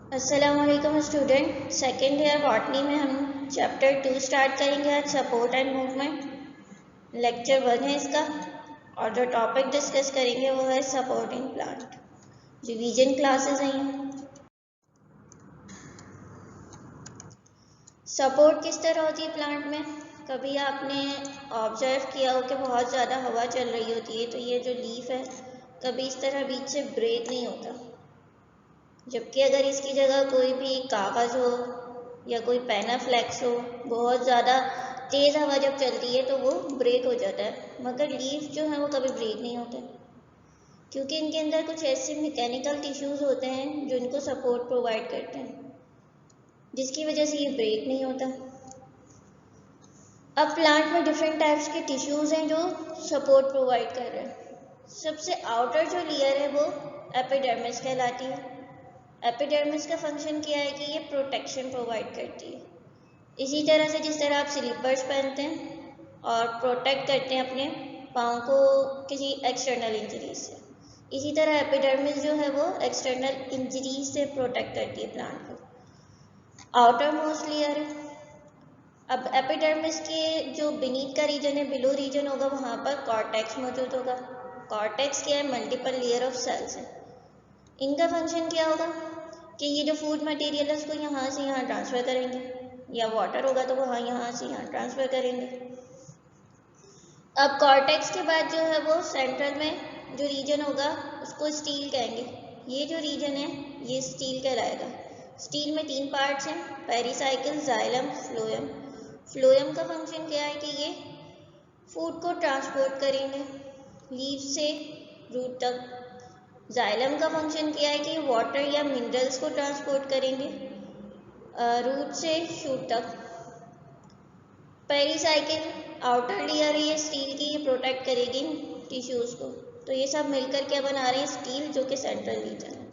अस्सलामुअलैकुम student. Second year botany में हम चैप्टर 2 स्टार्ट करेंगे आज, सपोर्ट एंड मूवमेंट। लेक्चर 1 है इसका और जो टॉपिक डिस्कस करेंगे वो है सपोर्टिंग प्लांट। रिवीजन क्लासेस हैं ये। सपोर्ट किस तरह होती है प्लांट में? कभी आपने ऑब्जर्व किया हो कि बहुत ज़्यादा हवा चल रही होती है तो ये जो लीफ है कभी इस तरह बीच से ब्रेक नहीं होता, जबकि अगर इसकी जगह कोई भी कागज़ हो या कोई पेनाफ्लेक्स हो, बहुत ज़्यादा तेज़ हवा जब चलती है तो वो ब्रेक हो जाता है, मगर लीफ जो है वो कभी ब्रेक नहीं होते, क्योंकि इनके अंदर कुछ ऐसे मैकेनिकल टिश्यूज़ होते हैं जो इनको सपोर्ट प्रोवाइड करते हैं, जिसकी वजह से ये ब्रेक नहीं होता। अब प्लांट में डिफरेंट टाइप्स के टिश्यूज़ हैं जो सपोर्ट प्रोवाइड कर रहे हैं। सबसे आउटर जो लेयर है वो एपिडर्मिस कहलाती है। एपिडर्मिस का फंक्शन क्या है कि ये प्रोटेक्शन प्रोवाइड करती है। इसी तरह से जिस तरह आप स्लीपर्स पहनते हैं और प्रोटेक्ट करते हैं अपने पाँव को किसी एक्सटर्नल इंजरी से, इसी तरह एपिडर्मिस जो है वो एक्सटर्नल इंजरी से प्रोटेक्ट करती है प्लांट को। आउटर मोस्ट लेयर है। अब एपिडर्मिस के जो बीनीथ का रीजन है, बिलो रीजन होगा, वहाँ पर कॉर्टेक्स मौजूद होगा। कॉर्टेक्स क्या है? मल्टीपल लेयर ऑफ सेल्स है। इनका फंक्शन क्या होगा कि ये जो फूड मटेरियल है उसको यहाँ से यहाँ ट्रांसफ़र करेंगे, या वाटर होगा तो वहाँ यहाँ से यहाँ ट्रांसफ़र करेंगे। अब कॉर्टेक्स के बाद जो है वो सेंट्रल में जो रीजन होगा उसको स्टील कहेंगे। ये जो रीजन है ये स्टील कहलाएगा। स्टील में 3 पार्ट्स हैं, पेरिसाइकिल, जाइलम, फ्लोएम। फ्लोएम का फंक्शन क्या है कि ये फूड को ट्रांसपोर्ट करेंगे लीफ से रूट तक। जाइलम का फंक्शन क्या है कि वाटर या मिनरल्स को ट्रांसपोर्ट करेंगे रूट से शूट तक। पेरिसाइकिल आउटर लेयर है ये स्टील की, ये प्रोटेक्ट करेगी टिश्यूज़ को। तो ये सब मिलकर क्या बना रहे हैं? स्टील, जो कि सेंट्रल रीजन है।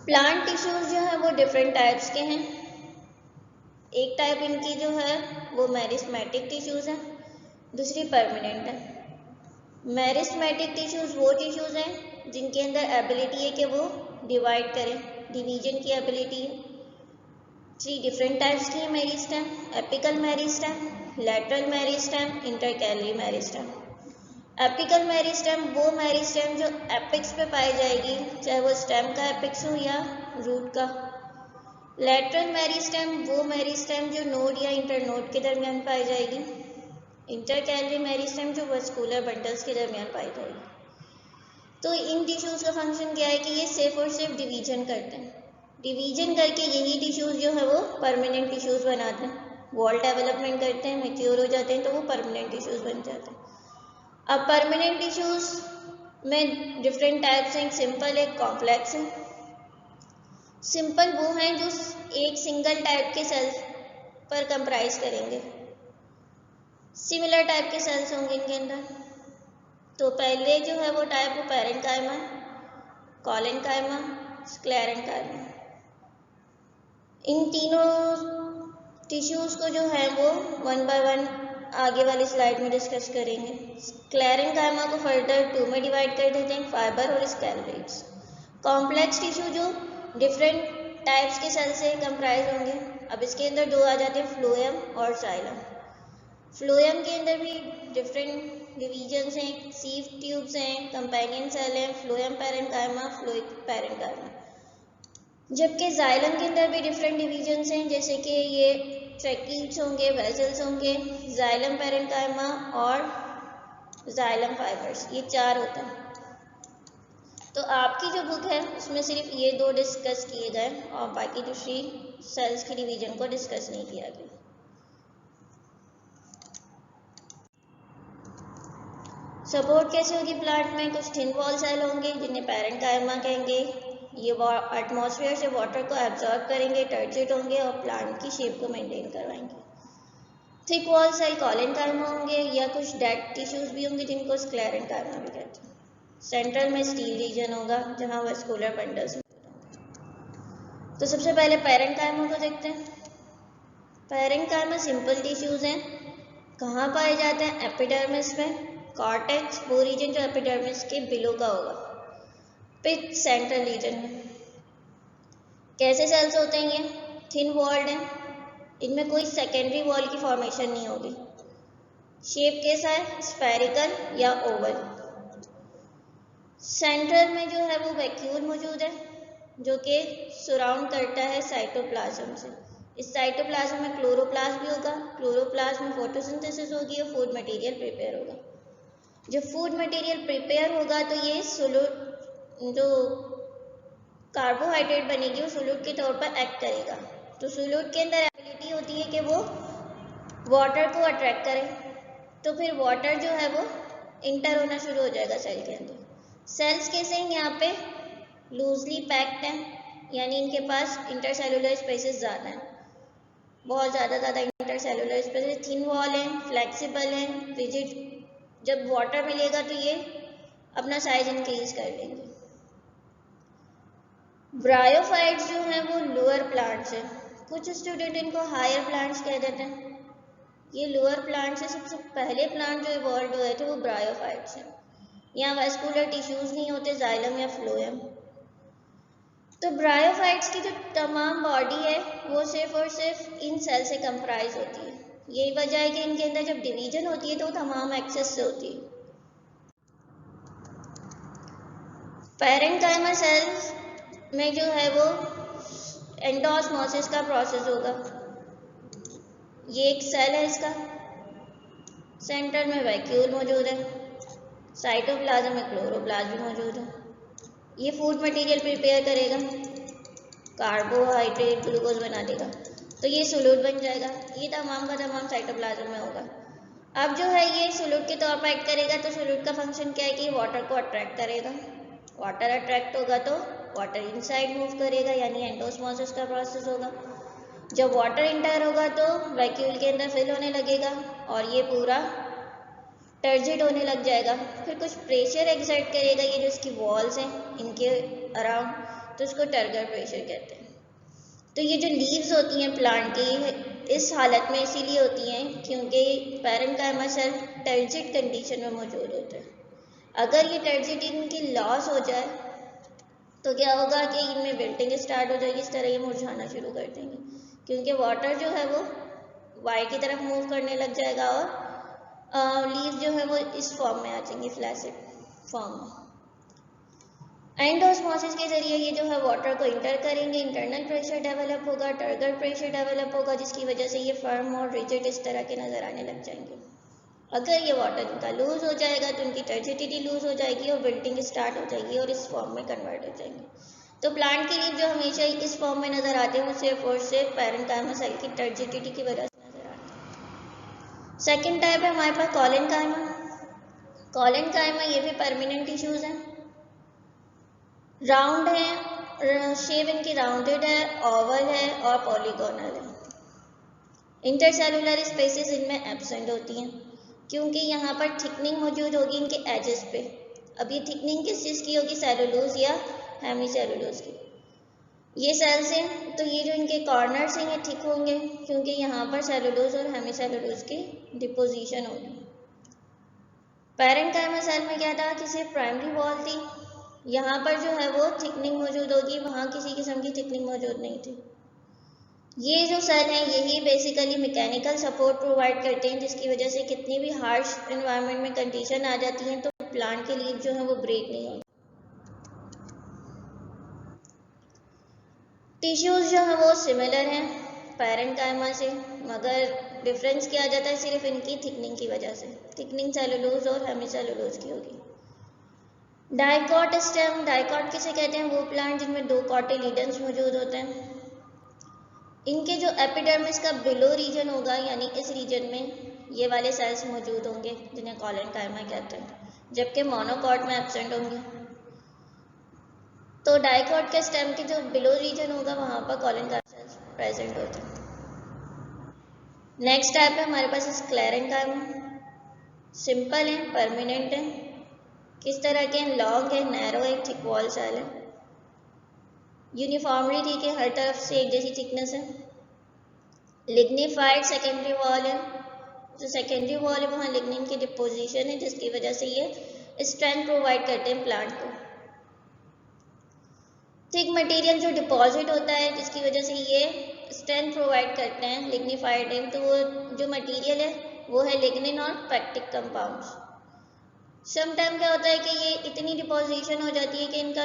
प्लांट टिश्यूज़ जो है वो डिफरेंट टाइप्स के हैं। एक टाइप इनकी जो है वो मेरिस्मेटिक टिश्यूज़ हैं, दूसरी परमानेंट है। मेरिस्मेटिक टिश्यूज़ वो टिश्यूज़ हैं जिनके अंदर एबिलिटी है कि वो डिवाइड करें, डिवीजन की एबिलिटी है। 3 डिफरेंट टाइप्स की है meristem: apical meristem, lateral meristem, intercalary meristem. Apical meristem वो मेरिस्टेम जो एपिक्स पे पाई जाएगी, चाहे वो स्टेम का एपिक्स हो या रूट का। लैटरल मेरिस्टेम वो मेरिस्टेम जो नोड या इंटरनोड के दरमियान पाई जाएगी। इंटरकैलरी मेरिस्टेम जो वस्कुलर बंडल्स के दरमियान पाई जाएगी। तो इन टिश्यूज़ का फंक्शन क्या है कि ये सिर्फ और सिर्फ डिवीजन करते हैं। डिवीजन करके यही टिश्यूज़ जो है वो परमानेंट टिश्यूज़ बनाते हैं, वॉल डेवलपमेंट करते हैं, मैच्योर हो जाते हैं तो वो परमानेंट टिश्यूज़ बन जाते हैं। अब परमानेंट टिश्यूज़ में डिफरेंट टाइप्स हैं, एक सिंपल एक कॉम्प्लेक्स है। सिंपल वो हैं जो एक सिंगल टाइप के सेल्स पर कंप्राइज करेंगे, सिमिलर टाइप के सेल्स होंगे इनके अंदर। तो पहले जो है वो टाइप वो पैरेन्काइमा, कोलेनकाइमा, स्क्लेरेन्काइमा। इन तीनों टिश्यूज़ को जो है वो 1 बाय 1 आगे वाली स्लाइड में डिस्कस करेंगे। स्क्लेरेन्काइमा को फर्दर 2 में डिवाइड कर देते हैं, फाइबर और स्केलेटन्स। कॉम्प्लेक्स टिश्यू जो डिफरेंट टाइप्स के सेल से कंप्राइज होंगे। अब इसके अंदर 2 आ जाते हैं, फ्लोएम और जाइलम। फ्लोएम के अंदर भी डिफरेंट डिवीजन्स हैं, सीव ट्यूब्स हैं, कंपेनियन सेल हैं, फ्लोएम पैरेन्काइमा, फ्लोइक पैरेन्काइमा। जबकि जाइलम के अंदर भी डिफरेंट डिवीजन्स हैं, जैसे कि ये ट्रैकील्स होंगे, वेसल्स होंगे, जाइलम पैरेन्काइमा और जाइलम फाइबर्स, ये 4 होते हैं। तो आपकी जो बुक है उसमें सिर्फ ये 2 डिस्कस किए गए और बाकी दूसरी सेल्स की डिवीजन को डिस्कस नहीं किया गया। सपोर्ट कैसे होगी प्लांट में? कुछ थिन वॉल सेल होंगे जिन्हें पैरेन्काइमा कहेंगे। ये एटमॉस्फेयर से वाटर को एब्जॉर्ब करेंगे, टर्जिट होंगे और प्लांट की शेप को मेंटेन करवाएंगे। थिक वॉल सेल कोलेनकाइमा होंगे, या कुछ डेड टिश्यूज भी होंगे जिनको स्क्लेरेन्काइमा भी कहते हैं। सेंट्रल में स्टील रीजन होगा जहाँ वस्कुलर बंडल्स। तो सबसे पहले पैरेन्काइमा को देखते हैं। पैरेन्काइमा सिंपल टिश्यूज हैं। कहाँ पाए जाते हैं? एपिडर्मिस में। कॉर्टेक्स वो रीजन जो एपिडर्मिस के बिलो का होगा। पिच सेंट्रल रीजन में। कैसे सेल्स होते हैं ये? थिन वॉल्ड हैं, इनमें कोई सेकेंडरी वॉल की फॉर्मेशन नहीं होगी। शेप कैसा है? स्फेरिकल या ओवल। सेंटर में जो है वो वैक्यूल मौजूद है जो कि सराउंड करता है साइटोप्लाज्म से। इस साइटोप्लाज्म में क्लोरोप्लास्ट भी होगा, क्लोरोप्लास्ट में फोटोसिंथेसिस होगी और फूड मटेरियल प्रिपेयर होगा। जब फूड मटेरियल प्रिपेयर होगा तो ये सोलूट जो कार्बोहाइड्रेट बनेगी वो सोलूट के तौर पर एक्ट करेगा। तो सोलूट के अंदर एबिलिटी होती है कि वो वाटर को अट्रैक्ट करे, तो फिर वाटर जो है वो इंटर होना शुरू हो जाएगा सेल के अंदर। सेल्स कैसे हैं? यहाँ पे लूजली पैक्ड हैं, यानी इनके पास इंटरसेलुलर स्पेसेस ज़्यादा हैं, बहुत ज़्यादा इंटरसेलुलर स्पेसेस, थिन वॉल है, फ्लेक्सिबल है, रिजिड। जब वाटर मिलेगा तो ये अपना साइज इंक्रीज कर लेंगे। ब्रायोफाइट्स जो हैं वो लोअर प्लांट्स हैं, कुछ स्टूडेंट इनको हायर प्लांट्स कह देते हैं। ये लोअर प्लांट से सबसे पहले प्लांट जो इवॉल्व हुए थे वो ब्रायोफाइट्स हैं। यहाँ वेस्कुलर टिश्यूज नहीं होते, जाइलम या फ्लोएम। तो ब्रायोफाइट्स की जो तमाम बॉडी है वो सिर्फ और सिर्फ इन सेल से कंप्राइज होती है। यही वजह है कि इनके अंदर जब डिवीजन होती है तो तमाम एक्सेस से होती है। पैरेंकाइमा सेल्स में जो है वो एंडोस्मोसिस का प्रोसेस होगा। ये एक सेल है, इसका सेंटर में वैक्यूल मौजूद है, साइटोप्लाज्म में क्लोरोप्लास्ट भी मौजूद है। ये फूड मटेरियल प्रिपेयर करेगा, कार्बोहाइड्रेट ग्लूकोज बना देगा, तो ये सोलूट बन जाएगा। ये तमाम का तमाम साइटोप्लाज्म में होगा। अब जो है ये सोलूट के तौर पर एक्ट करेगा, तो सोलूट का फंक्शन क्या है कि वाटर को अट्रैक्ट करेगा। वाटर अट्रैक्ट होगा तो वाटर इनसाइड मूव करेगा, यानी एंडोस्मोसिस का प्रोसेस होगा। जब वाटर इंटर होगा तो वैक्यूल के अंदर फिल होने लगेगा और ये पूरा टर्जिड होने लग जाएगा। फिर कुछ प्रेशर एक्सर्ट करेगा, ये जो इसकी वॉल्स हैं इनके अराउंड, तो इसको टर्गर प्रेशर कहते हैं। तो ये जो लीव्स होती हैं प्लांट की इस हालत में इसीलिए होती हैं क्योंकि पैरेंकाइमा सेल टर्जिड कंडीशन में मौजूद होते हैं। अगर ये टर्जिडिटी इनकी लॉस हो जाए तो क्या होगा कि इनमें विल्टिंग स्टार्ट हो जाएगी, इस तरह ये मुरझाना शुरू कर देंगे क्योंकि वाटर जो है वो वाई की तरफ मूव करने लग जाएगा और लीव जो है वो इस फॉर्म में आ जाएंगी, फ्लैसिड फॉर्म में। एंडोस्मोसिस के जरिए ये जो है वाटर को इंटर करेंगे, इंटरनल प्रेशर डेवलप होगा, टर्गर प्रेशर डेवलप होगा, जिसकी वजह से ये फर्म और रिजिड इस तरह के नजर आने लग जाएंगे। अगर ये वाटर इनका लूज हो जाएगा तो इनकी टर्जिडिटी लूज हो जाएगी और विल्टिंग स्टार्ट हो जाएगी और इस फॉर्म में कन्वर्ट हो जाएंगे। तो प्लांट के लिए जो हमेशा इस फॉर्म में नजर आते हैं वो सिर्फ और सिर्फ पैरेंकाइमा सेल की टर्जिडिटी की वजह से नजर आते हैं। सेकेंड टाइप है हमारे पास कॉलेनकाइमा। कॉलेनकाइमा ये भी परमानेंट टिश्यूज हैं, राउंड है, शेप इनकी राउंडेड है, ओवल है और पॉलीगोनल है। इंटरसेलुलर स्पेसेस इनमें एब्सेंट होती हैं क्योंकि यहाँ पर थिकनिंग मौजूद होगी इनके एजेस पे। अब ये थिकनिंग किस चीज़ की होगी? सेलुलोज या हेमीसेलुलोज की। ये सेल्स हैं तो ये जो इनके कॉर्नर्स हैं ये थिक होंगे क्योंकि यहाँ पर सेलुलोज और हेमीसेलुलोज की डिपोजिशन होगी। पैरेंकाइमा सेल में क्या था कि सिर्फ प्राइमरी वॉल थी, यहाँ पर जो है वो थिकनिंग मौजूद होगी, वहाँ किसी किस्म की थिकनिंग मौजूद नहीं थी। ये जो सेल हैं यही बेसिकली मैकेनिकल सपोर्ट प्रोवाइड करते हैं, जिसकी वजह से कितनी भी हार्श एनवायरनमेंट में कंडीशन आ जाती हैं तो प्लांट के लीफ जो है वो ब्रेक नहीं होती। टिश्यूज जो है वो सिमिलर हैं पैरेंकाइमा से, मगर डिफरेंस किया जाता है सिर्फ इनकी थिकनिंग की वजह से। थिकनिंग सेलुलोज और हेमीसेलुलोज की होगी। डाइकॉट स्टेम, डाइकॉट किसे कहते हैं? वो प्लांट जिनमें दो कॉटिलीडन्स मौजूद होते हैं। इनके जो एपिडर्मिस का बिलो रीजन होगा यानी इस रीजन में ये वाले सेल्स मौजूद होंगे जिन्हें कॉलेनकाइमा कहते हैं, जबकि मोनोकॉट में एब्सेंट होंगे। तो डाइकॉट के स्टेम के जो बिलो रीजन होगा वहाँ पर कॉलेनकाइमा सेल्स प्रेजेंट होते हैं। नेक्स्ट टाइप है हमारे पास स्क्लेरेंकाइमा। सिंपल है, परमानेंट है। किस तरह के? लॉन्ग है, नैरो है, थिक वॉल सेल है, यूनिफॉर्मली ठीक है, हर तरफ से एक जैसी थिकनेस है। लिग्निफाइड सेकेंडरी वॉल है, जो सेकेंडरी वॉल है वहाँ लिग्निन की डिपोजिशन है जिसकी वजह से ये स्ट्रेंथ प्रोवाइड करते हैं प्लांट को। थिक मटेरियल जो डिपॉजिट होता है जिसकी वजह से ये स्ट्रेंथ प्रोवाइड करते हैं लिग्निफाइड इंक, तो वो जो मटेरियल है वो है लिग्निन और पेक्टिक कंपाउंड्स। समटाइम क्या होता है कि ये इतनी डिपोजिशन हो जाती है कि इनका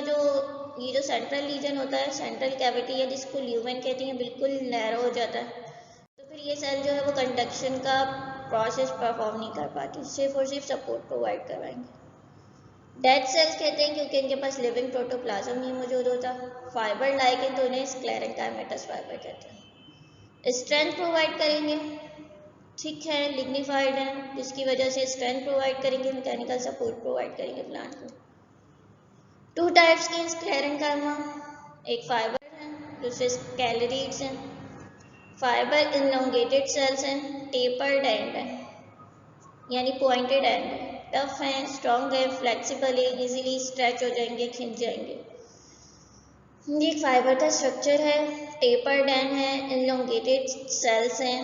ये जो सेंट्रल रीजन होता है, सेंट्रल कैविटी है जिसको ल्यूमेन कहते हैं, बिल्कुल नैरो हो जाता है। तो फिर ये सेल जो है वो कंडक्शन का प्रोसेस परफॉर्म नहीं कर पाती, सिर्फ और सिर्फ सपोर्ट प्रोवाइड करवाएंगे। डेड सेल्स कहते हैं क्योंकि इनके पास लिविंग प्रोटोप्लाज्म नहीं मौजूद होता। फाइबर लाइक तो उन्हें स्क्लेरेंकाइमेटस फाइबर कहते हैं। स्ट्रेंथ प्रोवाइड करेंगे, ठीक है, लिग्निफाइड है जिसकी वजह से स्ट्रेंथ प्रोवाइड करेंगे, मैकेनिकल सपोर्ट प्रोवाइड करेंगे प्लांट को। टू टाइप्स के स्क्लेरेंकाइमा, एक फाइबर है दूसरे स्केलेरिड्स हैं। फाइबर इनलोंगेटेड सेल्स हैं, टेपर्ड एंड है यानी पॉइंटेड एंड है, टफ है, स्ट्रॉन्ग है, फ्लेक्सिबल है, इजीली स्ट्रेच हो जाएंगे, खिंच जाएंगे। ये फाइबर का स्ट्रक्चर है, टेपर्ड एंड है, इनलोंगेटेड सेल्स हैं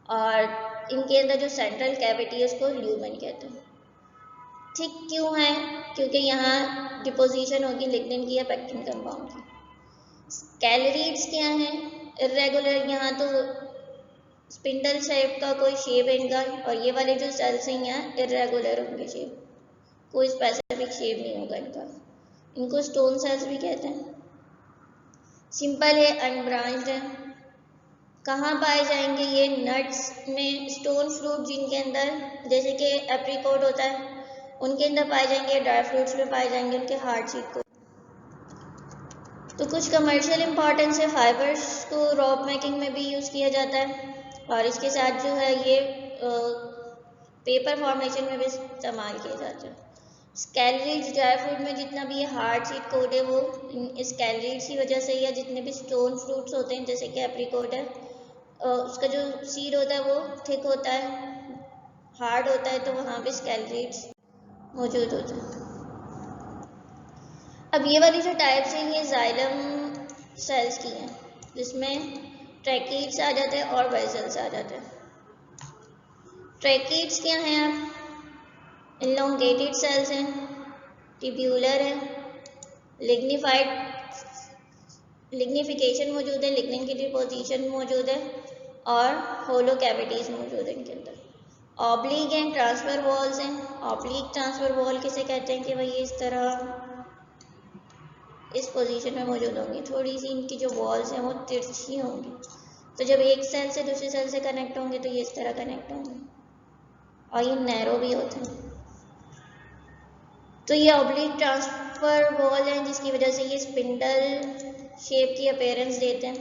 और इनके अंदर जो सेंट्रल कैविटी है उसको ल्यूमेन कहते हैं। ठीक क्यों है? क्योंकि यहाँ डिपोजिशन होगी लिग्निन की या पेक्टिन कंपाउंड की। स्केलेरिड्स क्या है? इरेगुलर, यहाँ तो स्पिंडल शेप का कोई शेप है इनका, और ये वाले जो सेल्स हैं यहाँ इरेगुलर होंगे शेप, कोई स्पेसिफिक शेप नहीं होगा इनका। इनको स्टोन सेल्स भी कहते हैं। सिंपल है, अनब्रांच्ड है। कहाँ पाए जाएंगे ये? नट्स में, स्टोन फ्रूट जिनके अंदर जैसे कि एप्रिकॉट होता है उनके अंदर पाए जाएंगे, ड्राई फ्रूट्स में पाए जाएंगे, उनके हार्ड सीड को। तो कुछ कमर्शियल इंपॉर्टेंस है, फाइबर्स को रॉप मेकिंग में भी यूज़ किया जाता है और इसके साथ जो है ये पेपर फॉर्मेशन में भी इस्तेमाल किए जाते हैं। स्केलेरिड्स, ड्राई फ्रूट में जितना भी ये हार्ड सीड कोड है वो स्केलेरिड्स की वजह से, या जितने भी स्टोन फ्रूट्स होते हैं जैसे कि एप्रिकॉट है, उसका जो सीड होता है वो थिक होता है, हार्ड होता है, तो वहाँ पे स्केलेरिड्स मौजूद होते हैं। अब ये वाली जो टाइप्स हैं ये जाइलम सेल्स की हैं, जिसमें ट्रैकीड्स आ जाते हैं और वेसल्स आ जाते हैं। ट्रैकीड्स क्या हैं? आप इनलोंगेटेड सेल्स हैं, ट्यूब्यूलर है, लिग्निफिकेशन मौजूद है, लिग्निन की डिपोजिशन मौजूद है और होलो कैविटीज मौजूद है इनके अंदर। ऑब्लिक हैं, ट्रांसफर वॉल्स हैं। ऑब्लिक ट्रांसफर वॉल किसे कहते हैं कि भाई इस तरह इस पोजीशन में मौजूद होंगी, थोड़ी सी इनकी जो वॉल्स हैं वो तिरछी होंगी, तो जब एक सेल से दूसरे सेल से कनेक्ट होंगे तो ये इस तरह कनेक्ट होंगे और ये नैरो भी होते हैं। तो ये ऑब्लिक ट्रांसफर वॉल है जिसकी वजह से ये स्पिंडल शेप की अपीयरेंस देते हैं।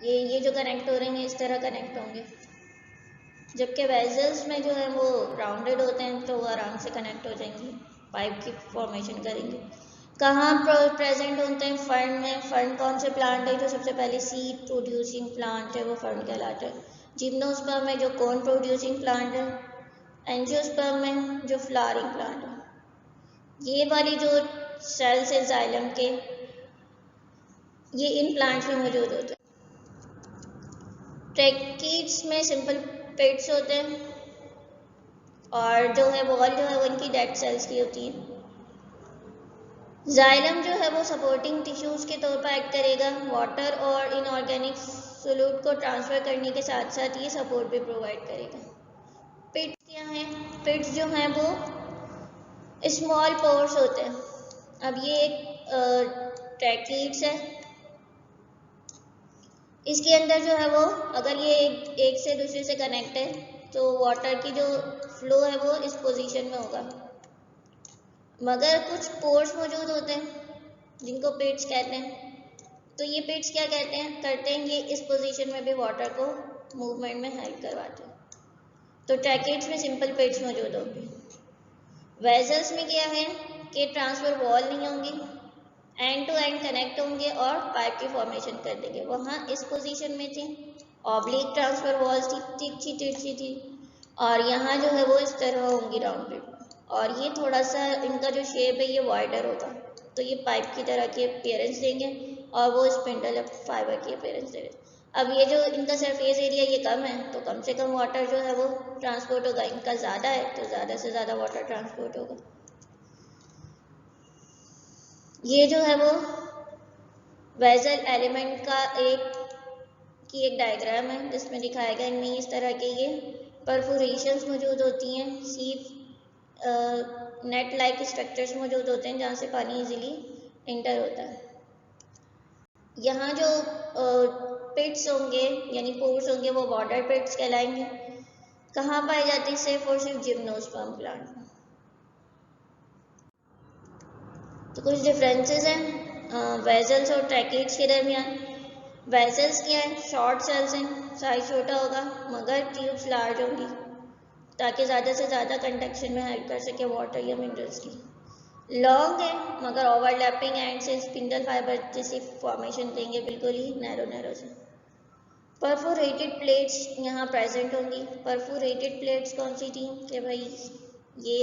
ये जो कनेक्ट हो रहे हैं इस तरह कनेक्ट होंगे, जबकि वेसल्स में जो है वो राउंडेड होते हैं तो वो आराम से कनेक्ट हो जाएंगे, पाइप की फॉर्मेशन करेंगे। कहाँ प्रेजेंट होते हैं? फर्न में। फर्न कौन से प्लांट है? जो सबसे पहले सीड प्रोड्यूसिंग प्लांट है वो फर्न कहलाता है। जिम्नोस्पर्म में जो कोन प्रोड्यूसिंग प्लांट है, एंजियोस्पर्म में जो फ्लावरिंग प्लांट है। ये वाली जो सेल्स है जाइलम के, ये इन प्लांट्स में मौजूद होते हैं। ट्रैकीड्स में सिंपल पेट्स होते हैं और जो है वॉल जो है वो इनकी डेड सेल्स की होती है। जाइलम जो है वो सपोर्टिंग टिश्यूज के तौर पर एक्ट करेगा, वाटर और इनऑर्गेनिक सोल्यूट को ट्रांसफर करने के साथ साथ ये सपोर्ट भी प्रोवाइड करेगा। पिट्स क्या हैं? पिट्स जो हैं वो स्मॉल पोर्स होते हैं। अब ये एक ट्रैकीड्स है, इसके अंदर जो है वो अगर ये एक से दूसरे से कनेक्ट है तो वाटर की जो फ्लो है वो इस पोजीशन में होगा, मगर कुछ पोर्स मौजूद होते हैं जिनको पिट्स कहते हैं। तो ये पिट्स क्या करते हैं, ये इस पोजीशन में भी वाटर को मूवमेंट में हेल्प करवाते हैं। तो ट्रैकीड्स में सिंपल पिट्स मौजूद होंगे। वेसल्स में क्या है कि ट्रांसफर वॉल नहीं होंगी, एंड टू एंड कनेक्ट होंगे और पाइप की फॉर्मेशन कर देंगे। वहाँ इस पोजीशन में थी, ऑब्लिक ट्रांसफर वॉल्स थी, तिरछी थी, और यहाँ जो है वो इस तरह होंगी राउंडेड, और ये थोड़ा सा इनका जो शेप है ये वाइडर होगा, तो ये पाइप की तरह की अपीयरेंस देंगे और वो स्पिंडल फाइबर की अपीयरेंस देंगे। अब ये जो इनका सरफेस एरिया ये कम है तो कम से कम वाटर जो है वो ट्रांसपोर्ट होगा, इनका ज़्यादा है तो ज़्यादा से ज़्यादा वाटर ट्रांसपोर्ट होगा। ये जो है वो वेसल एलिमेंट का एक डायग्राम है जिसमें दिखाया गया, इनमें इस तरह के ये परफोरेशंस मौजूद होती हैं, सीप नेट लाइक स्ट्रक्चर्स मौजूद होते हैं जहाँ से पानी इजीली इंटर होता है। यहाँ जो पिट्स होंगे यानी पोर्स होंगे वो वाटर पिट्स कहलाएंगे। कहाँ पाए जाते हैं? सिर्फ और सिर्फ जिम्नोस्पर्म प्लांट में। तो कुछ डिफरेंसेस हैं वेसल्स और ट्रैकेट्स के दरमियान। वेसल्स क्या है? शॉर्ट सेल्स हैं, साइज छोटा होगा मगर ट्यूब्स लार्ज होंगी ताकि ज़्यादा से ज़्यादा कंडक्शन में हेल्प कर सके वाटर या मिनरल्स की। लॉन्ग है मगर ओवरलैपिंग एंड से स्पिंडल फाइबर जैसी फॉर्मेशन देंगे, बिल्कुल ही नैरो से। परफोरेटेड प्लेट्स यहाँ प्रेजेंट होंगी। परफोरेटेड प्लेट्स कौन सी थी? कि भाई ये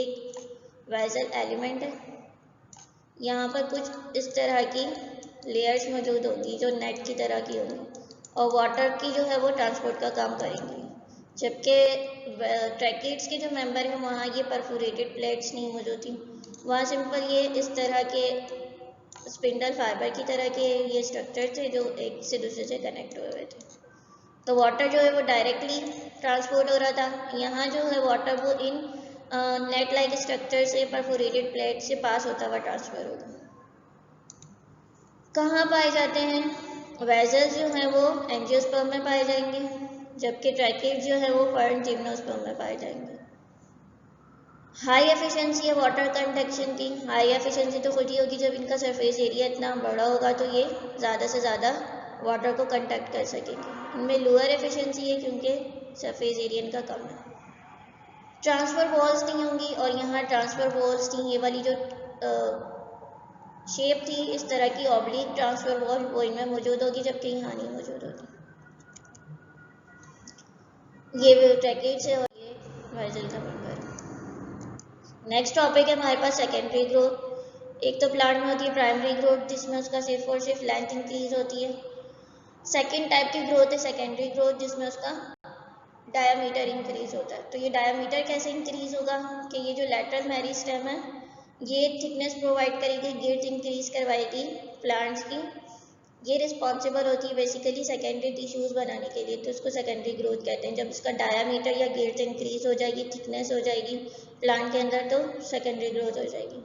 वेसल एलिमेंट है, यहाँ पर कुछ इस तरह की लेयर्स मौजूद होंगी जो नेट की तरह की होंगी और वाटर की जो है वो ट्रांसपोर्ट का काम करेंगी। जबकि ट्रैकेट्स के जो मेंबर हैं वहाँ ये परफोरेटेड प्लेट्स नहीं मौजूद थी, वहाँ सिंपल ये इस तरह के स्पिंडल फाइबर की तरह के ये स्ट्रक्चर थे जो एक से दूसरे से कनेक्ट हुए हुए थे। तो वाटर जो है वो डायरेक्टली ट्रांसपोर्ट हो रहा था। यहाँ जो है वाटर वो इन नेट लाइक स्ट्रक्चर से परफोरेटेड प्लेट से पास होता हुआ ट्रांसफर होगा। कहाँ पाए जाते हैं? वेसल्स जो हैं वो एंजियोस्पर्म में पाए जाएंगे, जबकि ट्रैकेट जो है वो फर्न जिम्नोस्पर्म में पाए जाएंगे। हाई एफिशिएंसी है वाटर कंडक्शन की। हाई एफिशिएंसी तो खुद ही होगी जब इनका सरफेस एरिया इतना बड़ा होगा तो ये ज़्यादा से ज़्यादा वाटर को कंडक्ट कर सकेंगे। इनमें लोअर एफिशिएंसी है क्योंकि सरफेस एरिया इनका कम है। ट्रांसफर वॉल्स नहीं होंगी और यहाँ ट्रांसफर वॉल्स थी, ये वाली जो शेप थी इस तरह की ऑब्लिक ट्रांसफर वॉल वो इनमें मौजूद होगी जबकि यहाँ नहीं मौजूद होगी। ये ट्रैकेट्स है और ये वेसल का मेंबर है। नेक्स्ट टॉपिक है हमारे पास सेकेंडरी ग्रोथ। एक तो प्लांट में होती है प्राइमरी ग्रोथ जिसमें उसका सिर्फ और सिर्फ लेंथ इंक्रीज होती है। सेकेंड टाइप की ग्रोथ है सेकेंडरी ग्रोथ जिसमें उसका डायामीटर इंक्रीज होता है। तो ये डायामीटर कैसे इंक्रीज होगा कि ये जो लैटरल मेरिस्टेम है ये थिकनेस प्रोवाइड करेगी, गिर्थ इंक्रीज करवाएगी प्लांट्स की। ये रिस्पॉन्सिबल होती है बेसिकली सेकेंडरी टिश्यूज बनाने के लिए, तो उसको सेकेंडरी ग्रोथ कहते हैं। जब उसका डायामीटर या गिर्थ इंक्रीज हो जाएगी, थिकनेस हो जाएगी प्लांट के अंदर तो सेकेंडरी ग्रोथ हो जाएगी।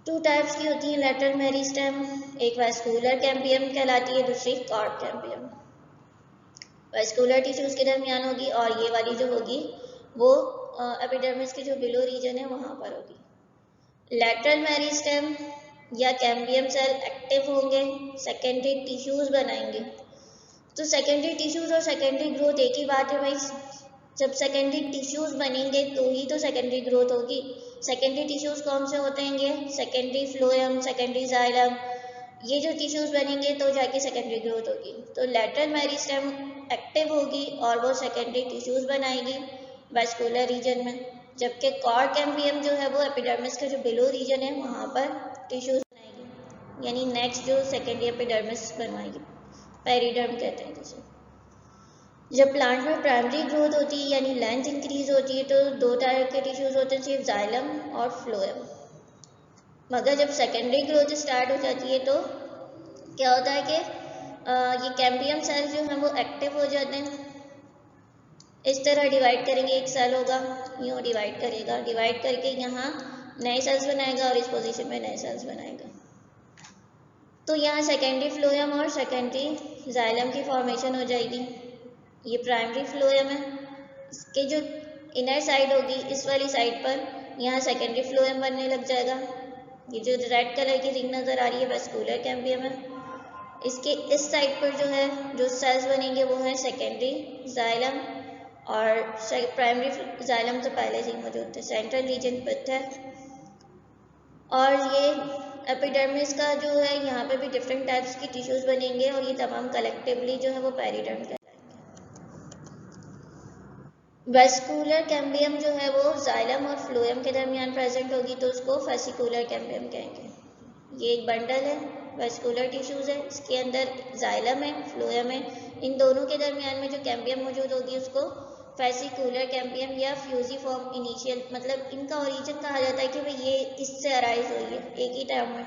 टू टाइप्स की होती है लैटरल मेरिस्टेम, एक वैस्कुलर कैम्बियम कहलाती है, दूसरी कॉर्ड कैम्बियम। वैस्कुलर टिश्यूज के दरमियान होगी और ये वाली जो होगी वो एपिडर्मिस के जो बिलो रीजन है वहाँ पर होगी। लैटरल मेरिस्टेम या कैम्बियम सेल एक्टिव होंगे, सेकेंडरी टिश्यूज बनाएंगे। तो सेकेंडरी टिश्यूज और सेकेंडरी ग्रोथ एक ही बात है भाई। जब सेकेंडरी टिश्यूज बनेंगे तो ही तो सेकेंडरी ग्रोथ होगी। सेकेंडरी टिश्यूज कौन से होते हैं? ये सेकेंडरी फ्लोएम, सेकेंडरी जाइलम, ये जो टिश्यूज बनेंगे तो जाके सेकेंडरी ग्रोथ होगी। तो लैटरल मेरिस्टेम एक्टिव होगी और वो सेकेंडरी टिश्यूज बनाएगी वैस्कुलर रीजन में, जबकि कॉर्ड कैम्बियम जो है वो एपिडर्मिस का जो बिलो रीजन है वहाँ पर टिश्यूज बनाएगी, यानी नेक्स्ट जो सेकेंडरी एपिडर्मिस बनवाएगी, पेरिडर्म कहते हैं जिसे। जब प्लांट में प्राइमरी ग्रोथ होती है यानी लेंथ इंक्रीज होती है तो दो टाइप के टिश्यूज होते हैं, सिर्फ जाइलम और फ्लोएम। मगर जब सेकेंडरी ग्रोथ स्टार्ट हो जाती है तो क्या होता है कि ये कैम्बियम सेल जो है वो एक्टिव हो जाते हैं। इस तरह डिवाइड करेंगे, एक सेल होगा यूँ डिवाइड करेगा, डिवाइड करके यहाँ नए सेल्स बनाएगा और इस पोजीशन में नए सेल्स बनाएगा। तो यहाँ सेकेंडरी फ्लोएम और सेकेंडरी जाइलम की फॉर्मेशन हो जाएगी। ये प्राइमरी फ्लोएम है, इसके जो इनर साइड होगी इस वाली साइड पर यहाँ सेकेंडरी फ्लोएम बनने लग जाएगा। ये जो रेड कलर की रिंग नज़र आ रही है वैस्कुलर कैम्बियम है। इसके इस साइड पर जो है जो सेल्स बनेंगे वो है सेकेंडरी जाइलम और प्राइमरी जाइलम तो पहले से ही मौजूद थे, सेंट्रल रीजन पर थे। और ये एपिडर्मिस का जो है यहाँ पे भी डिफरेंट टाइप्स की टिश्यूज बनेंगे और ये तमाम कलेक्टिवली जो है वो पेरिडर्म कहलाएंगे। वेस्कुलर कैम्बियम जो है वो जाइलम और फ्लोएम के दरमियान प्रेजेंट होगी तो उसको फेसिकुलर कैम्बियम कहेंगे। ये एक बंडल है वेस्कुलर टिश्यूज है, इसके अंदर जाइलम है, फ्लोएम है, इन दोनों के दरमियान में जो कैम्बियम मौजूद होगी उसको फेसिकुलर कैम्बियम या फ्यूजिफॉर्म इनिशियल, मतलब इनका ओरिजिन कहा जाता है कि भाई ये इससे अराइज हुई है एक ही टर्म में।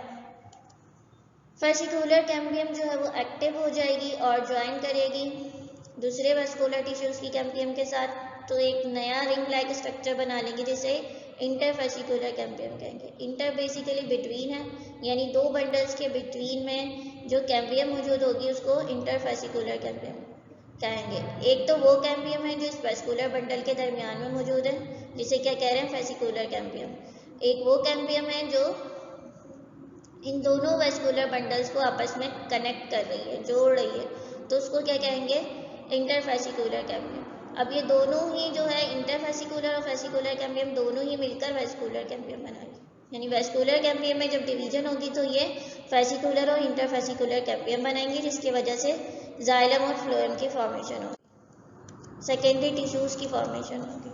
फेसिकुलर कैम्बियम जो है वो एक्टिव हो जाएगी और ज्वाइन करेगी दूसरे वेस्कुलर टिश्यूज़ की कैम्बियम के साथ, तो एक नया रिंग लाइक स्ट्रक्चर बना लेंगे जिसे इंटरफेसिकुलर कैम्बियम कहेंगे। इंटर बेसिकली बिटवीन है, यानी दो बंडल्स के बिटवीन में जो कैम्बियम मौजूद होगी उसको इंटरफेसिकुलर कैम्बियम कहेंगे। एक तो वो कैम्बियम है जो इस वेस्कुलर बंडल के दरमियान में मौजूद है, जिसे क्या कह रहे हैं, फेसिकुलर कैम्बियम। एक वो कैम्बियम है जो इन दोनों वेस्कुलर बंडल्स को आपस में कनेक्ट कर रही है, जोड़ रही है, तो उसको क्या कहेंगे, इंटरफेसिकुलर कैम्बियम। अब ये दोनों ही जो है इंटरफेसिकुलर और फेसिकुलर कैम्बियम दोनों ही मिलकर वेस्कुलर कैम्बियम बनाएंगे, यानी वेस्कुलर कैम्बियम में जब डिवीजन होगी तो ये फेसिकुलर और इंटरफेसिकुलर कैम्बियम बनाएंगे, जिसकी वजह से जाइलम और फ्लोएम की फॉर्मेशन होगी, सेकेंडरी टिश्यूज की फॉर्मेशन होगी।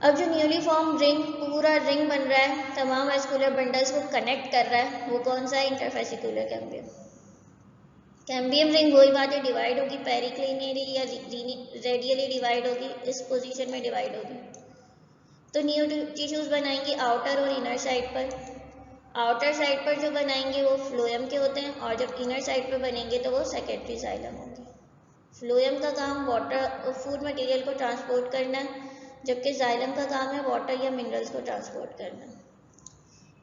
अब जो न्यूली फॉर्म रिंग, पूरा रिंग बन रहा है, तमाम वेस्कुलर बंडल्स को कनेक्ट कर रहा है, वो कौन सा है, इंटरफेसिकुलर कैम्बियम। कैम्बियम रिंग वही बात है, डिवाइड होगी पेरिक्लिनियली या रेडियली डिवाइड होगी, इस पोजीशन में डिवाइड होगी। तो न्यू टिश्यूज बनाएंगे आउटर और इनर साइड पर। आउटर साइड पर जो बनाएंगे वो फ्लोएम के होते हैं, और जब इनर साइड पर बनेंगे तो वो सेकेंडरी जाइलम होंगे। फ्लोएम का काम वाटर और फूड मटेरियल को ट्रांसपोर्ट करना है, जबकि जाइलम का काम है वाटर या मिनरल्स को ट्रांसपोर्ट करना।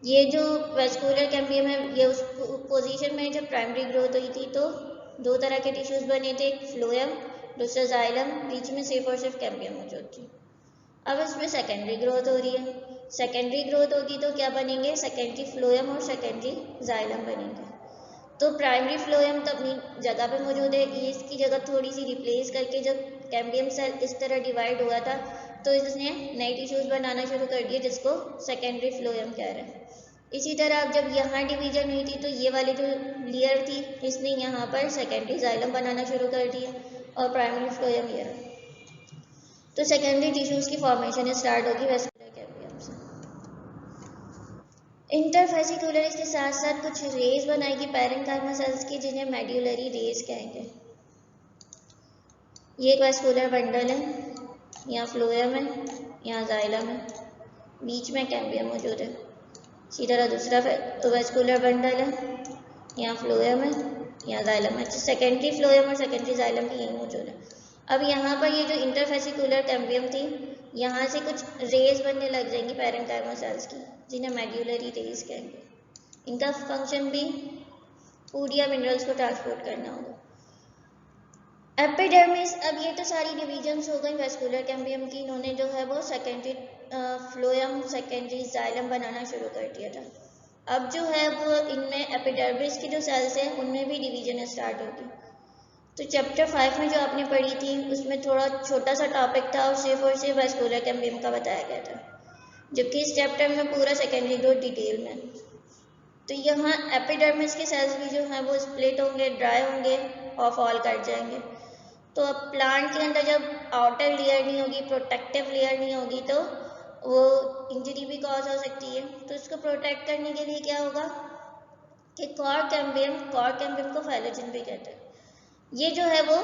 ये जो वेस्कुलर कैम्बियम है ये उस पोजीशन में जब प्राइमरी ग्रोथ हुई थी तो दो तरह के टिश्यूज बने थे, एक फ्लोएम दूसरा जाइलम, बीच में सिर्फ और सिर्फ कैम्बियम मौजूद थी। अब इसमें सेकेंडरी ग्रोथ हो रही है, सेकेंडरी ग्रोथ होगी तो क्या बनेंगे, सेकेंडरी फ्लोएम और सेकेंडरी जाइलम बनेंगे। तो प्राइमरी फ्लोएम तो अपनी जगह पे मौजूद है, ये इसकी जगह थोड़ी सी रिप्लेस करके जब कैम्बियम सेल इस तरह डिवाइड हुआ था तो इसने नई टिश्यूज बनाना शुरू कर दिए जिसको सेकेंडरी फ्लोएम कह रहे हैं। इसी तरह अब जब यहाँ डिवीजन हुई थी तो ये वाली जो लेयर थी इसने यहाँ पर सेकेंडरी जाइलम बनाना शुरू कर दिया और प्राइमरी फ्लोएम ये रहा। तो सेकेंडरी टिश्यूज की फॉर्मेशन स्टार्ट होगी वेस्कुलर कैम्बियम से। इंटरफेसिकुलर इसके साथ साथ कुछ रेज बनाएगी पैरेन्काइमा सेल्स की, जिन्हें मेड्यूलरी रेज कहेंगे। ये एक वेस्कुलर बंडल है, यहाँ फ्लोएम है, यहाँ जाइलम है, बीच में कैम्बियम मौजूद है। इसी तरह दूसरा वेस्कुलर बंडल है, यहाँ फ्लोएम है, यहाँ जाइलम है। सेकेंडरी फ्लोएम और सेकेंडरी जाइलम भी यही मौजूद है। अब यहाँ पर ये जो इंटरफेसिकुलर कैम्बियम थी, यहाँ से कुछ रेज बनने लग जाएंगी पैरेन्काइमा सेल्स की, जिन्हें मेड्यूलरी रेज कहेंगे। इनका फंक्शन भी फूड या मिनरल्स को ट्रांसपोर्ट करना होगा। एपिडर्मिस, अब ये तो सारी डिविजन्स हो गई वेस्कुलर कैम्बियम की, इन्होंने जो है वो सेकेंडरी फ्लोएम सेकेंडरी जाइलम बनाना शुरू कर दिया था। अब जो है वो इनमें एपिडर्मिस की जो सेल्स हैं उनमें भी डिवीजन स्टार्ट होगी। तो चैप्टर 5 में जो आपने पढ़ी थी उसमें थोड़ा छोटा सा टॉपिक था और सिर्फ वेस्कुलर कैम्बियम का बताया गया था, जबकि इस चैप्टर में पूरा सेकेंडरी ग्रोथ डिटेल में। तो यहाँ एपिडर्मिस के सेल्स भी जो हैं वो स्प्लिट होंगे, ड्राई होंगे और फॉल कर जाएंगे। तो अब प्लांट के अंदर जब आउटर लेयर नहीं होगी, प्रोटेक्टिव लेयर नहीं होगी, तो वो इंजरी भी कॉज हो सकती है। तो इसको प्रोटेक्ट करने के लिए क्या होगा कि कॉर कैम्बियम को फाइलोजेन भी कहते हैं, ये जो है वो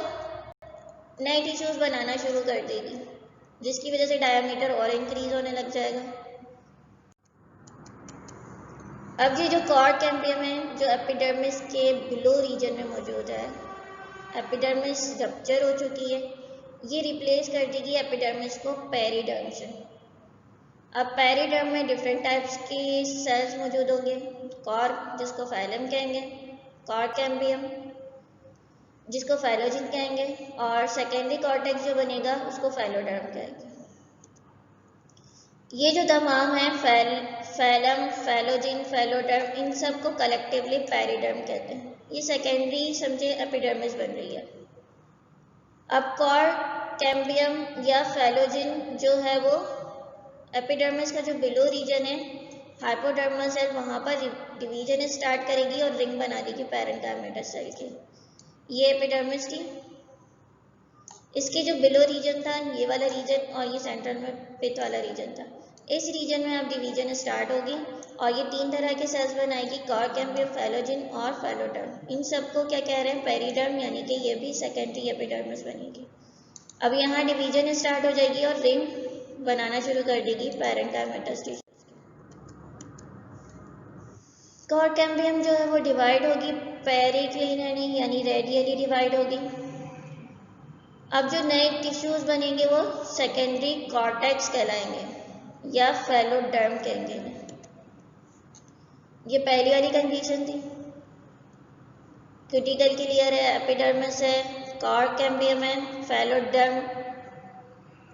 नए टिश्यूज बनाना शुरू कर देगी, जिसकी वजह से डायमीटर और इंक्रीज होने लग जाएगा। अब ये जो कॉर कैम्बियम है जो एपिडर्मिस के बिलो रीजन में मौजूद है, एपिडर्मिस रप्चर हो चुकी है, ये रिप्लेस कर देगी एपिडर्मिस को पेरिडर्म से। अब पेरिडर्म में डिफरेंट टाइप्स के सेल्स मौजूद होंगे, कॉर जिसको फाइलम कहेंगे, कॉर कैम्बियम जिसको फाइलोजेन कहेंगे, और सेकेंडरी कॉर्टेक्स जो बनेगा उसको फाइलोडर्म कहेंगे। ये जो तमाम है फैलम, फाइलोजेन, फाइलोडर्म, इन सब को कलेक्टिवली पेरिडर्म कहते हैं। ये सेकेंडरी समझे एपिडर्मिस बन रही है। अब कॉर कैम्बियम या फाइलोजेन जो है वो एपिडर्मिस का जो बिलो रीजन है हाइपोडर्मल सेल, वहाँ पर डिवीजन स्टार्ट करेगी और रिंग बना देगी पैरेन्काइमा सेल की। ये एपिडर्मिस थी, इसके जो बिलो रीजन था ये वाला रीजन, और ये सेंट्रल में पिथ वाला रीजन था। इस रीजन में अब डिवीजन स्टार्ट होगी और ये तीन तरह के सेल्स बनाएगी, कॉर कैम्बियम, फाइलोजेन और फाइलोडर्म। इन सबको क्या कह रहे हैं, पेरिडर्म, यानी कि ये भी सेकेंडरी एपिडर्मिस बनेगी। अब यहाँ डिवीजन स्टार्ट हो जाएगी और रिंग बनाना शुरू कर देगी पैरेन्काइमा टिश्यू। कॉर्ड कैम्बियम जो है वो डिवाइड होगी पेरिक्लिनरी यानी रेडियली डिवाइड होगी। अब जो नए टिश्यूज बनेंगे वो सेकेंडरी कॉर्टेक्स कहलाएंगे या फेलोडर्म कहेंगे। ये पहली वाली कंडीशन थी। क्यूटिकल क्लियर है, एपिडर्मिस है, कॉर्ड कैम्बियम है, फेलोडर्म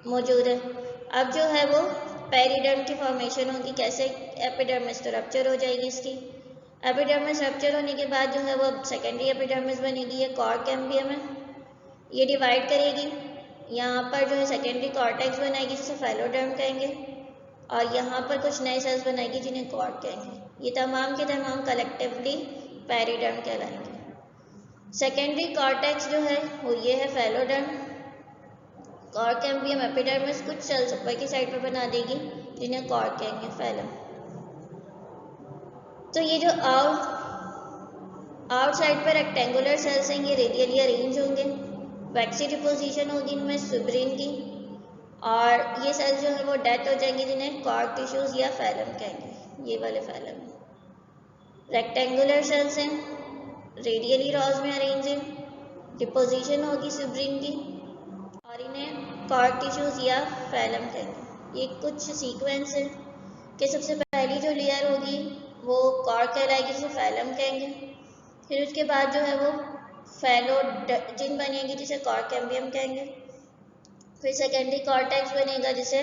मौजूद है। अब जो है वो पेरिडर्म की फॉर्मेशन होगी। कैसे? एपिडर्मिस तो रप्चर हो जाएगी इसकी। एपिडर्मिस रप्चर होने के बाद जो है वो सेकेंडरी एपिडर्मिस बनेगी, ये कॉर्ड कैम्बियम है। ये डिवाइड करेगी, यहाँ पर जो है सेकेंडरी कॉर्टेक्स बनाएगी जिसे फेलोडर्म कहेंगे, और यहाँ पर कुछ नए सेल्स बनाएगी जिन्हें कॉर्ड कहेंगे। ये तमाम के तमाम कलेक्टिवली पेरिडर्म कहलाएंगे। सेकेंडरी कॉर्टेक्स जो है वो ये है फेलोडर्म। कॉर्ड कैम्बियम एपिडर्मिस कुछ सेल्स ऊपर की साइड पर बना देगी जिन्हें कॉर्ड कहेंगे, फेलम। तो ये जो आउटसाइड पर रेक्टेंगुलर सेल्स हैं ये रेडियली अरेंज होंगे। वैक्सी डिपोजिशन होगी इनमें सुब्रिन की, और ये सेल्स जो है वो डेथ हो जाएंगे जिन्हें कॉर्ड टिश्यूज या फेलम कहेंगे। ये वाले फेलम रेक्टेंगुलर सेल्स हैं, रेडियली रॉज में अरेंज हैं, डिपोजिशन होगी सुब्रिन की, और इन्हें कॉर्ड टिश्यूज या फेलम कहेंगे। ये कुछ सीक्वेंस है कि सबसे पहली जो लेयर होगी वो कॉर्ड कहलाएगी जिसे फेलम कहेंगे। फिर उसके बाद जो है वो फेलोजिन बनेगी जिसे कॉर्ड कैम्बियम कहेंगे। फिर सेकेंडरी कॉर्टेक्स बनेगा जिसे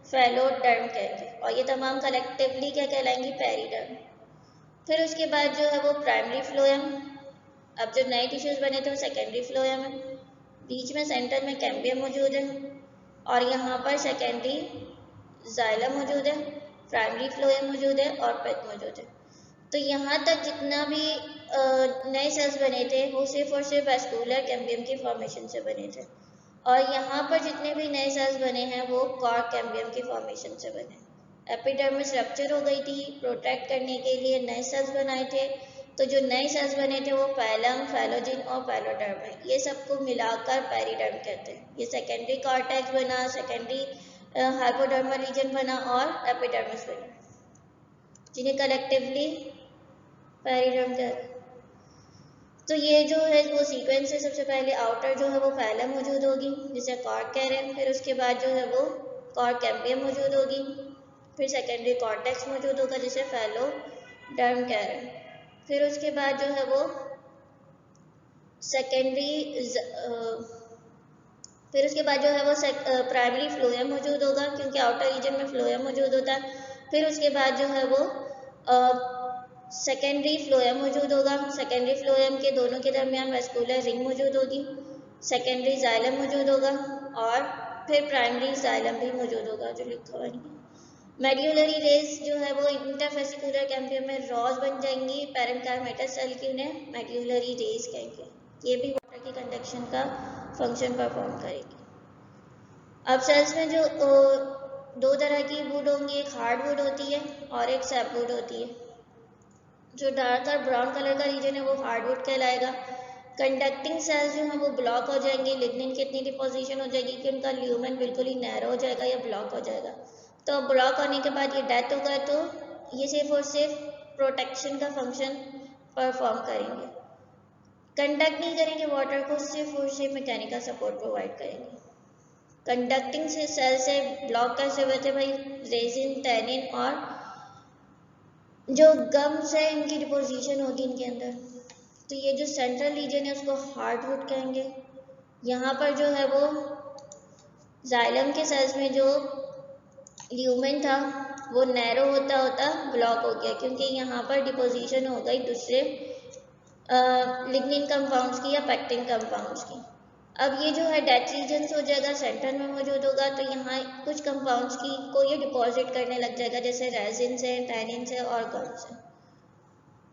फेलोडर्म कहेंगे, और ये तमाम कलेक्टिवली क्या कहलाएंगी? पेरिडर्म। फिर उसके बाद जो है वो प्राइमरी फ्लोएम। अब जो नए टिश्यूज बने थे वो सेकेंडरी फ्लोएम है। बीच में सेंटर में कैम्बियम मौजूद है, और यहाँ पर सेकेंडरी जाइलम मौजूद है, प्राइमरी फ्लोएम मौजूद है और पेट मौजूद है। तो यहाँ तक जितना भी नए सेल्स बने थे वो सिर्फ और सिर्फ वैस्कुलर कैम्बियम की फॉर्मेशन से बने थे, और यहाँ पर जितने भी नए सेल्स बने हैं वो कॉर्ड कैम्बियम की फॉर्मेशन से बने। एपिडर्मिस रप्चर हो गई थी, प्रोटेक्ट करने के लिए नए सेल्स बनाए थे। तो जो नए सेल्स बने थे वो फेलम, फेलोजिन और फेलोडर्म है। ये सबको मिलाकर पेरिडर्म कहते हैं। ये सेकेंडरी कॉर्टेक्स बना, सेकेंडरी हाइपोडर्मल रीजन बना और एपिडर्मिस बना, जिन्हें कलेक्टिवली पेरिडर्म कहते हैं। तो ये जो है वो सीक्वेंस है। सबसे पहले आउटर जो है वो फेलम मौजूद होगी जिसे कॉर्ड कह रहे हैं। फिर उसके बाद जो है वो कॉर्ड कैम्बियम मौजूद होगी। फिर सेकेंडरी कॉर्टेक्स मौजूद होगा जिसे फेलोडर्म कह रहे हैं। फिर उसके बाद जो है वो फिर उसके बाद जो है वो प्राइमरी फ्लोएम मौजूद होगा, क्योंकि आउटर रीजन में फ्लोएम मौजूद होता है। फिर उसके बाद जो है वो सेकेंडरी फ्लोएम मौजूद होगा। सेकेंडरी फ्लोएम के दोनों के दरमियान वेस्कुलर रिंग मौजूद होगी। सेकेंडरी जाइलम मौजूद होगा, और फिर प्राइमरी जाइलम भी मौजूद होगा जो लिखा हुआ है। मेड्यूलरी रेस जो है वो इंटरफेसिकुलर कैम्बियम में रॉज बन जाएंगी पैरेन्काइमेटस सेल की, उन्हें मेड्यूलरी रेस कहेंगे। ये भी वाटर की कंडक्शन का फंक्शन परफॉर्म करेगी। अब सेल्स में जो दो तरह की वुड होंगी, एक हार्ड वुड होती है और एक सैपवुड होती है। जो डार्क और ब्राउन कलर का रीजन है वो हार्डवुड कहलाएगा। कंडक्टिंग सेल्स जो हैं वो ब्लॉक हो जाएंगे। लिग्निन की इतनी डिपोजिशन हो जाएगी कि उनका ल्यूमेन बिल्कुल ही नैरो हो जाएगा या ब्लॉक हो जाएगा। तो ब्लॉक होने के बाद ये डेथ होगा, तो ये सिर्फ और सिर्फ प्रोटेक्शन का फंक्शन परफॉर्म करेंगे, कंडक्ट नहीं करेंगे वाटर को, सिर्फ और सिर्फ मैकेनिकल सपोर्ट प्रोवाइड करेंगे। कंडक्टिंग से सेल से ब्लॉक कैसे हुए थे भाई? रेजिन, टैनिन और जो गम्स है इनकी डिपोजिशन होगी इनके अंदर। तो ये जो सेंट्रल रीजन है उसको हार्डवुड कहेंगे। यहाँ पर जो है वो जाइलम के सेल्स में जो ल्यूमेन था वो नैरो होता होता ब्लॉक हो गया, क्योंकि यहाँ पर डिपोजिशन हो गई दूसरे लिग्निन कंपाउंड्स की या पैक्टिन कंपाउंड्स की। अब ये जो है डेथ रीजन हो जाएगा, सेंटर में मौजूद होगा। तो यहाँ कुछ कंपाउंड्स की को ये डिपॉजिट करने लग जाएगा, जैसे रेजिन से, टैनिन से और गम से।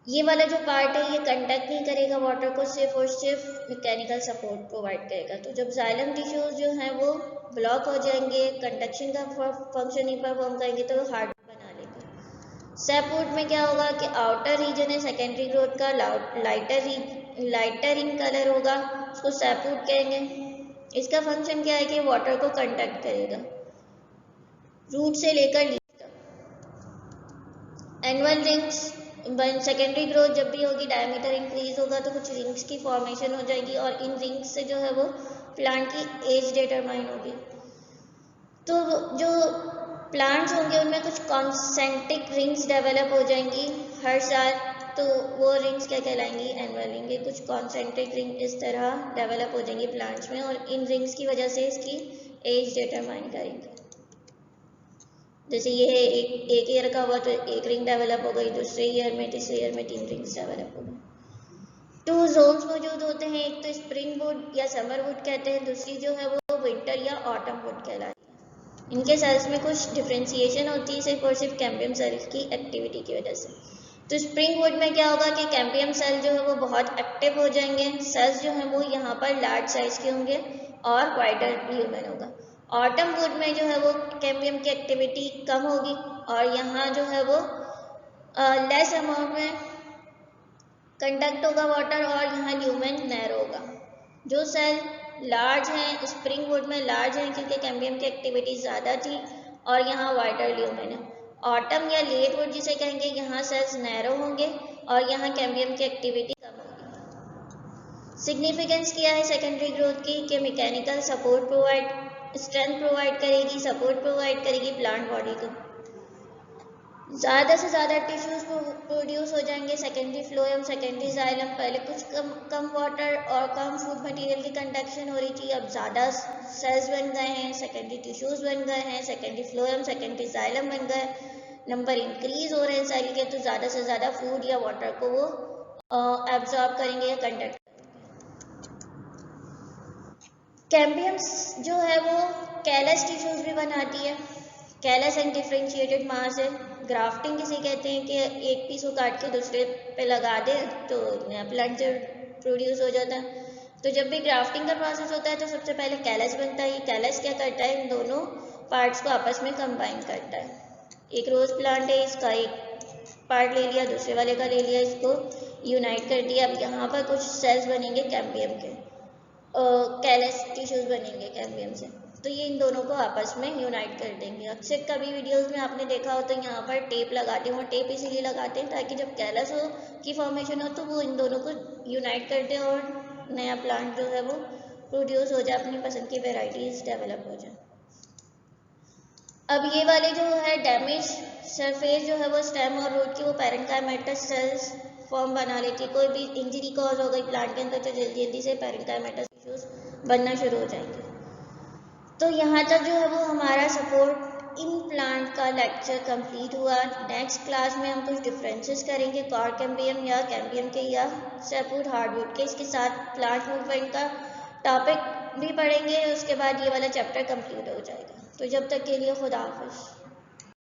ये वाला जो पार्ट है ये कंडक्ट नहीं करेगा वाटर को, सिर्फ और सिर्फ मैकेनिकल सपोर्ट प्रोवाइड करेगा। तो जब जाइलम टिश्यूज जो हैं वो ब्लॉक हो जाएंगे, कंडक्शन का फंक्शन नहीं परफॉर्म करेंगे, तो हार्ड बना लेंगे। सैपवुड में क्या होगा कि आउटर रीजन है सेकेंडरी ग्रोथ का, लाइटर इन कलर होगा, उसको सैपवुड कहेंगे। इसका फंक्शन क्या है कि वाटर को कंडक्ट करेगा रूट से लेकर लीफ तक। एनुअल रिंग्स सेकेंडरी ग्रोथ जब भी होगी, डायमीटर इंक्रीज होगा तो कुछ रिंग्स की फॉर्मेशन हो जाएगी और इन रिंग्स से जो है वो प्लांट की एज डिटरमाइन होगी। तो जो प्लांट्स होंगे उनमें कुछ कॉन्सेंट्रिक रिंग्स डेवलप हो जाएंगी हर साल, तो वो रिंग्स क्या कहलाएंगी, एनुअल रिंग। कुछ कॉन्सेंट्रिक रिंग इस तरह डेवलप हो जाएंगी प्लांट्स में और इन रिंग्स की वजह से इसकी एज डिटरमाइन करेंगे। जैसे ये एक ईयर का हुआ तो एक रिंग डेवलप हो गई, दूसरे ईयर में, तीसरे ईयर में 3 रिंग्स डेवलप हो गई। 2 जोन्स मौजूद होते हैं, एक तो स्प्रिंग वुड या समर वुड कहते हैं, दूसरी जो है वो विंटर या ऑटम वुड कहलाती है। इनके सेल्स में कुछ डिफ्रेंसिएशन होती है सिर्फ और सिर्फ कैम्बियम सेल की एक्टिविटी की वजह से। तो स्प्रिंग वुड में क्या होगा कि कैम्बियम सेल जो है वो बहुत एक्टिव हो जाएंगे, सेल्स जो है वो यहाँ पर लार्ज साइज के होंगे और वाइडर ल्यूमेन होगा। ऑटम वुड में जो है वो कैम्बियम की एक्टिविटी कम होगी और यहाँ जो है वो लेस अमाउंट में कंडक्ट होगा वाटर और यहाँ ल्यूमेन नैरो होगा। जो सेल लार्ज हैं स्प्रिंग वुड में लार्ज हैं क्योंकि कैम्बियम की एक्टिविटी ज़्यादा थी और यहाँ वाइडर ल्यूमेन है। ऑटम या लेट वुड जिसे कहेंगे, यहाँ सेल्स नैरो होंगे और यहाँ कैम्बियम की एक्टिविटी कम होगी। सिग्निफिकेंस क्या है सेकेंडरी ग्रोथ की कि mechanical support provide, strength provide करेगी, सपोर्ट प्रोवाइड करेगी प्लांट बॉडी को। ज़्यादा से ज़्यादा टिश्यूज प्रोड्यूस हो जाएंगे सेकेंडरी फ्लोएम, सेकेंडरी जाइलम। पहले कुछ कम वाटर और कम फूड मटेरियल की कंडक्शन हो रही थी, अब ज़्यादा सेल्स बन गए हैं, सेकेंडरी टिश्यूज बन गए हैं, सेकेंडरी फ्लोएम, सेकेंडरी जाइलम बन गए, नंबर इंक्रीज हो रहे हैं सेल के, तो ज़्यादा से ज़्यादा फूड या वाटर को वो एब्जॉर्ब करेंगे या कंडक्ट। कैम्बियम जो है वो कैलस टिश्यूज भी बनाती है, कैलस एंड डिफ्रेंशिएटेड मास है। ग्राफ्टिंग किसे कहते हैं कि एक पीस को काट के दूसरे पे लगा दे तो नया प्लांट प्रोड्यूस हो जाता है। तो जब भी ग्राफ्टिंग का प्रोसेस होता है तो सबसे पहले कैलस बनता है। कैलस क्या करता है, इन दोनों पार्ट्स को आपस में कंबाइन करता है। एक रोज प्लांट है, इसका एक पार्ट ले लिया, दूसरे वाले का ले लिया, इसको यूनाइट कर दिया। अब यहाँ पर कुछ सेल्स बनेंगे कैम्बियम के, कैलस टिश्यूज बनेंगे कैम्बियम से, तो ये इन दोनों को आपस में यूनाइट कर देंगे। अक्सर कभी वीडियोस में आपने देखा हो तो यहाँ पर टेप लगाते हैं, टेप इसीलिए लगाते हैं ताकि जब कैलस हो की फॉर्मेशन हो तो वो इन दोनों को यूनाइट कर दे और नया प्लांट जो है वो प्रोड्यूस हो जाए, अपनी पसंद की वेराइटीज डेवलप हो जाए। अब ये वाले जो है डैमेज सरफेस जो है वो स्टेम और रूट की वो पैरेंकाइमेटस सेल्स फॉर्म बना लेती है। कोई भी इंजरी कॉज हो गई प्लांट के अंदर तो जल्दी जल्दी से पैरेंकाइमेटस टिश्यूज बनना शुरू हो जाएंगे। तो यहाँ तक जो है वो हमारा सपोर्ट इन प्लांट का लेक्चर कंप्लीट हुआ। नेक्स्ट क्लास में हम कुछ डिफरेंसेस करेंगे कॉर्ड कैम्बियम या कैम्बियम के या सैपवुड हार्डवुड के। इसके साथ प्लांट मूवमेंट का टॉपिक भी पढ़ेंगे, उसके बाद ये वाला चैप्टर कंप्लीट हो जाएगा। तो जब तक के लिए खुदा हाफिज़।